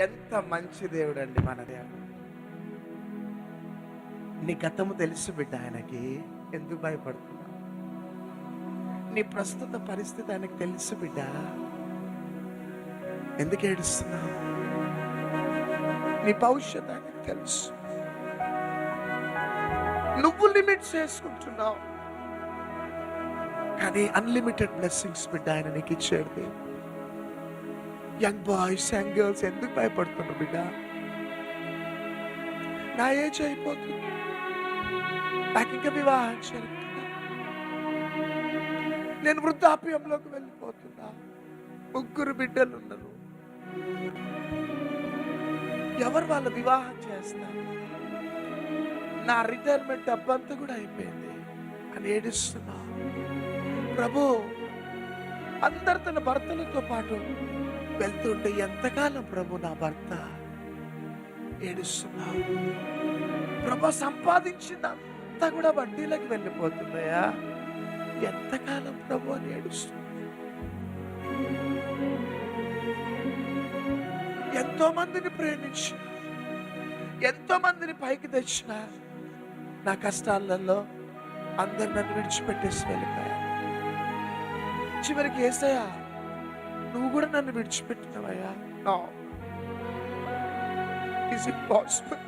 ఎంత మంచి దేవుడు అండి మన దేవుడు. నీ గతము తెలుసు బిడ్డ ఆయనకి, ఎందుకు భయపడుతున్నావు? నీ ప్రస్తుత పరిస్థితి ఆయనకి తెలుసు బిడ్డ, ఎందుకు ఏడుస్తున్నావు? నీ భవిష్యత్తు ఆయనకు తెలుసు. నువ్వు లిమిట్స్ చేసుకుంటున్నావు, కానీ అన్లిమిటెడ్ బ్లెస్సింగ్స్ బిడ్డ ఆయన నీకు ఇచ్చాడు. యంగ్ బాయ్స్ యంగ్ గర్ల్స్ ఎందుకు భయపడుతున్నారు బిడ్డ? నా ఏజ్ అయిపోతుంది, నాకు ఇంకా వివాహం జరుగుతున్నా, నేను వృద్ధాప్యంలోకి వెళ్ళిపోతున్నా, 3 బిడ్డలు ఉన్నారు, ఎవరు వాళ్ళ వివాహం చేస్తారు? నా రిటైర్మెంట్ డబ్బంతా కూడా అయిపోయింది అని ఏడుస్తున్నా. ప్రభు, అందరు తన భర్తలతో పాటు వెళ్తుంటే ఎంతకాలం ప్రభు నా భర్త? ఏడుస్తున్నా. ప్రభు, సంపాదించిందంతా కూడా వడ్డీలకు వెళ్ళిపోతుందయా, ఎంతకాలం ప్రభు అని ఏడుస్తున్నా. ఎంతో మందిని ప్రేమించిన, ఎంతో మందిని పైకి తెచ్చిన, నా కష్టాలలో అందరు నన్ను విడిచిపెట్టేసి వెళ్ళిపోయా. చివరికి యేసయ్యా, నువ్వు కూడా నన్ను విడిచిపెట్టినవయ్యా. No, is impossible,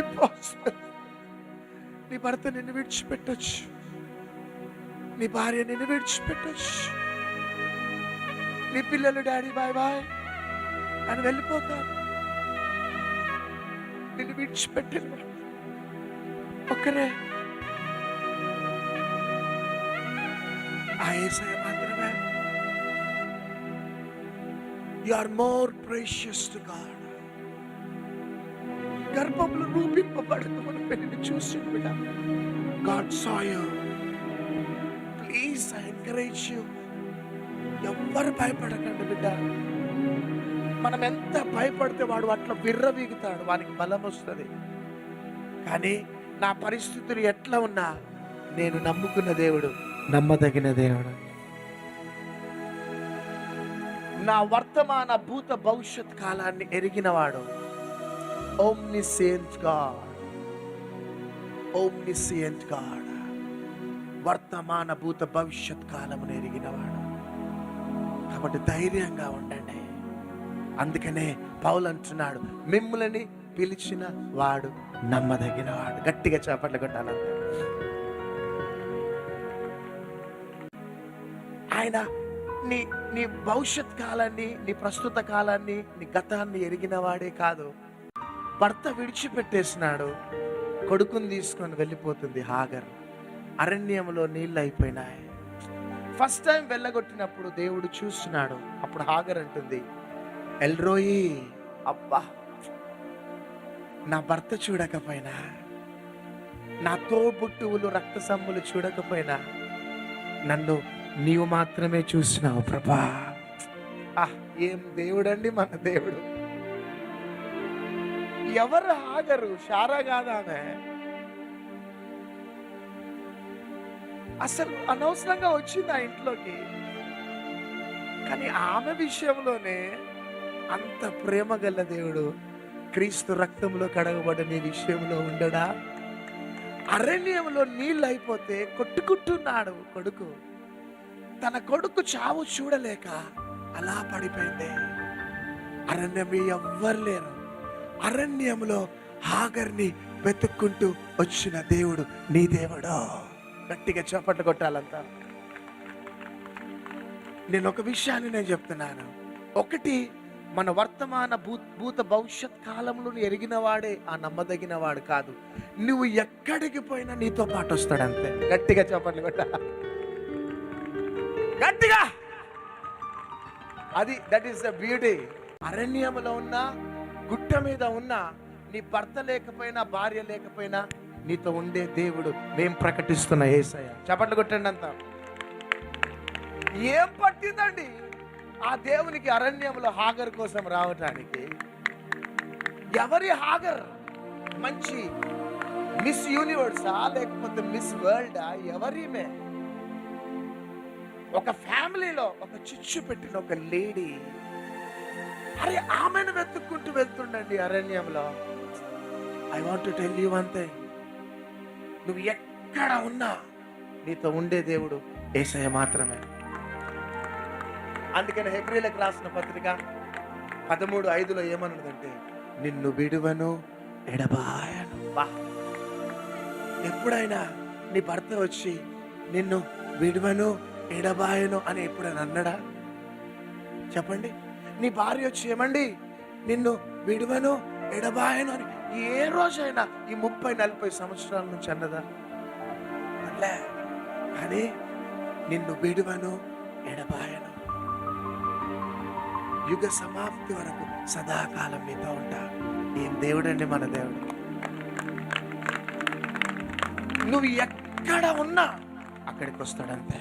impossible. నీ భర్త నిన్ను విడిచిపెట్టొచ్చు, నీ భార్య నిన్ను విడిచిపెట్టొచ్చు, నీ పిల్లలు డాడీ బాయ్ బాయ్ అని వెళ్ళిపోతారు. నిన్ను విడిచిపెట్టిన ఒక్కరే ఆ యేసయ్య మాత్రమే. You are more precious to God. గర్భంలో రూపింపబడక మన పెళ్లిని చూసి బిడ్డ, God saw you. Please I encourage you, ఎవ్వరు భయపడకండి బిడ్డ. మనం ఎంత భయపడితే వాడు అట్లా విర్రవీగుతాడు, వానికి బలం వస్తుంది. కానీ నా పరిస్థితులు ఎట్లా ఉన్నా నేను నమ్ముకున్న దేవుడు నమ్మదగిన దేవుడు. నా వర్తమాన భూత భవిష్యత్ కాలాన్ని ఎరిగినవాడు. ఓమ్నిసియంట్ గాడ్, ఓమ్నిసియంట్ గాడ్, వర్తమాన భూత భవిష్యత్ కాలమును ఎరిగినవాడు. కాబట్టి ధైర్యంగా ఉండండి. అందుకనే పౌలు అంటున్నాడు, మిమ్ములని పిలిచిన వాడు నమ్మదగిన వాడు. గట్టిగా చేపట్లు కొట్టాలంటే ఆయన నీ నీ భవిష్యత్ కాలాన్ని, నీ ప్రస్తుత కాలాన్ని, నీ గతాన్ని ఎరిగిన వాడే కాదు. భర్త విడిచిపెట్టేసినాడు, కొడుకుని తీసుకొని వెళ్ళిపోతుంది హాగర్. అరణ్యంలో నీళ్ళు అయిపోయినాయి. ఫస్ట్ టైం వెళ్ళగొట్టినప్పుడు దేవుడు చూస్తున్నాడు. అప్పుడు హాగర్ అంటుంది, ఎల్రోయి, అబ్బా, నా భర్త చూడకపోయినా, నా తోబుట్టువులు రక్త సమ్ములు చూడకపోయినా, నన్ను నీవు మాత్రమే చూసినావు ప్రభా. ఏం దేవుడండి మన దేవుడు. ఎవరు హాగరు? శారా కాదా ఆమె? అసలు అనవసరంగా వచ్చింది ఆ ఇంట్లోకి. కానీ ఆమె విషయంలోనే అంత ప్రేమ గల దేవుడు క్రీస్తు రక్తంలో కడగబడిన విషయంలో ఉండడా? అరణ్యంలో నీళ్ళు అయిపోతే కొట్టుకుంటున్నాడు కొడుకు. తన కొడుకు చావు చూడలేక అలా పడిపోయింది. అరణ్యంలో ఎవ్వరు లేరు. అరణ్యంలో హాగర్ని వెతుక్కుంటూ వచ్చిన దేవుడు నీ దేవుడు. గట్టిగా చప్పట్లు కొట్టాలంతా. నేను ఒక విషయాన్ని నేను చెప్తున్నాను. ఒకటి, మన వర్తమాన భూత భవిష్యత్ కాలంలో ఎరిగిన వాడే ఆ నమ్మదగిన వాడు కాదు. నువ్వు ఎక్కడికి పోయినా నీతో పాటు వస్తాడంతే. గట్టిగా చప్పట్లు కొట్ట, గట్టిగా. అది దట్ ఈస్ ద బ్యూటీ. అరణ్యంలో ఉన్నా, గుట్ట మీద ఉన్నా, నీ భర్త లేకపోయినా, భార్య లేకపోయినా, నీతో ఉండే దేవుడు మేం ప్రకటిస్తున్న యేసయ్య. చప్పట్లు కొట్టండి అంతా. ఏం పట్టిందండి ఆ దేవునికి అరణ్యంలో హాగర్ కోసం రావటానికి? ఎవరి హాగర్? మంచి మిస్ యూనివర్సా లేకపోతే మిస్ వరల్డా? ఎవరిమే? ఒక ఫ్యామిలీలో ఒక చిచ్చు పెట్టిన ఒక లేడీ. అరే ఆమెను వెతుక్కుంటూ వెళ్తుండండి అరణ్యంలో. I want to tell you one thing. నువ్వు ఎక్కడ ఉన్నా నీతో ఉండే దేవుడు యేసయ్య మాత్రమే. అందుకని హెబ్రీలకు రాసిన పత్రిక 13:5 ఏమన్నదంటే, నిన్ను విడువను ఎడబాయను. వా, ఎప్పుడైనా నీ భర్త వచ్చి నిన్ను విడువను ఎడబాయను అని ఎప్పుడైనా అన్నాడా? చెప్పండి. నీ భార్య వచ్చి ఏమండి నిన్ను విడువను ఎడబాయను అని ఏ రోజైనా ఈ 30-40 సంవత్సరాల నుంచి అన్నదా? అనలే. కానీ నిన్ను విడువను ఎడబాయను, యుగ సమాప్తి వరకు సదాకాలం మీతో ఉంటా. ఏం దేవుడండి మన దేవుడు. నువ్వు ఎక్కడ ఉన్నా అక్కడికి వస్తాడంతే.